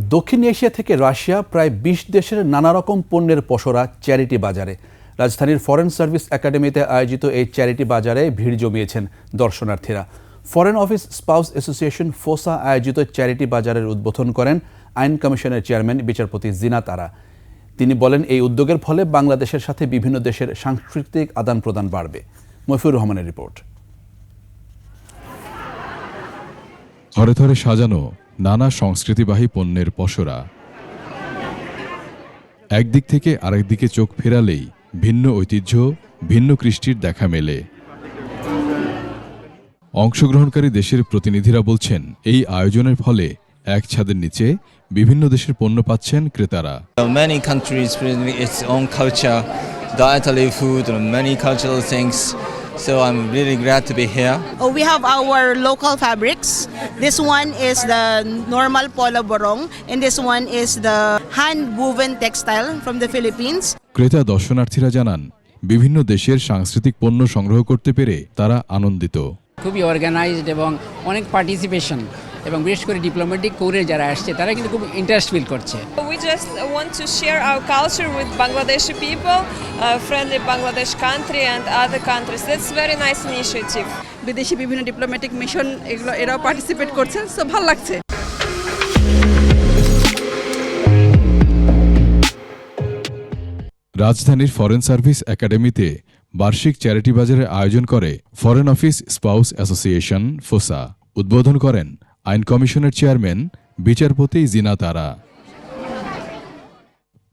দক্ষিণ এশিয়া থেকে রাশিয়া প্রায় ২০ দেশের নানা রকম পণ্যের পসরা চ্যারিটি বাজারে। রাজধানীর ফরেন সার্ভিস একাডেমিতে আয়োজিত এই চ্যারিটি বাজারে ভিড় জমিয়েছেন দর্শনার্থীরা। ফরেন অফিস স্পাউস অ্যাসোসিয়েশন ফোসা আয়োজিত চ্যারিটি বাজারের উদ্বোধন করেন আইন কমিশনের চেয়ারম্যান বিচারপতি জিনাত আরা। তিনি বলেন, এই উদ্যোগের ফলে বাংলাদেশের সাথে বিভিন্ন দেশের সাংস্কৃতিক আদান প্রদান বাড়বে। মফিউর রহমানের রিপোর্ট। থরে থরে সাজানো নানা সংস্কৃতিবাহী পণ্যের পসরা। একদিক থেকে আরেক দিকে চোখ ফেরালেই ভিন্ন ঐতিহ্য, ভিন্ন কৃষ্টির দেখা মেলে। অংশগ্রহণকারী দেশের প্রতিনিধিরা বলছেন, এই আয়োজনের ফলে এক ছাদের নিচে বিভিন্ন দেশের পণ্য পাচ্ছেন ক্রেতারা। Many countries bring its own culture, dietary food, and many cultural things. So I'm really glad to be here. We have our local fabrics. This one is the normal polo borong, and this one is the hand-woven textile from the Philippines. ক্রেতা দর্শনার্থীরা জানান, বিভিন্ন দেশের সাংস্কৃতিক পণ্য সংগ্রহ করতে পেরে তারা আনন্দিত। খুবই অর্গানাইজড এবং অনেক পার্টিসিপেশন, এবং বিশেষ করে ডিপ্লোম্যাটিক কোরে যারা আসছে তারা কিন্তু খুব ইন্টারেস্ট ফিল করছে। We just want to share our culture with Bangladeshi people, friendly Bangladesh country and other countries. That's very nice initiative. বিদেশি বিভিন্ন ডিপ্লোম্যাটিক মিশন এরাও পার্টিসিপেট করছে, সো ভালো লাগছে। রাজধানীর ফরেন সার্ভিস একাডেমিতে বার্ষিক চ্যারিটি বাজারের আয়োজন করে ফরেন অফিস স্পাউস অ্যাসোসিয়েশন ফোসা। উদ্বোধন করেন আইন কমিশনের চেয়ারম্যান বিচারপতি জিনাত আরা।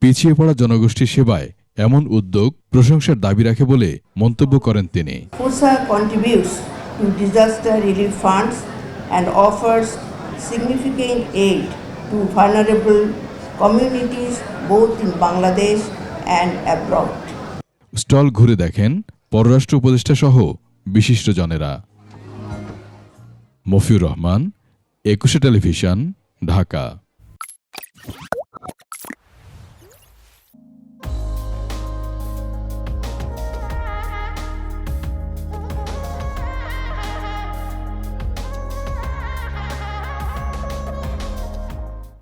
পিছিয়ে পড়া জনগোষ্ঠীর সেবায় এমন উদ্যোগ প্রশংসার দাবি রাখে বলে মন্তব্য করেন তিনি। FOSA contributes to disaster relief funds and offers significant aid to vulnerable communities both in Bangladesh and abroad. Stall ঘুরে দেখেন পররাষ্ট্র উপদেষ্টা সহ বিশিষ্টজনেরা। মফিউর রহমান, ২১ টেলিভিশন, ঢাকা।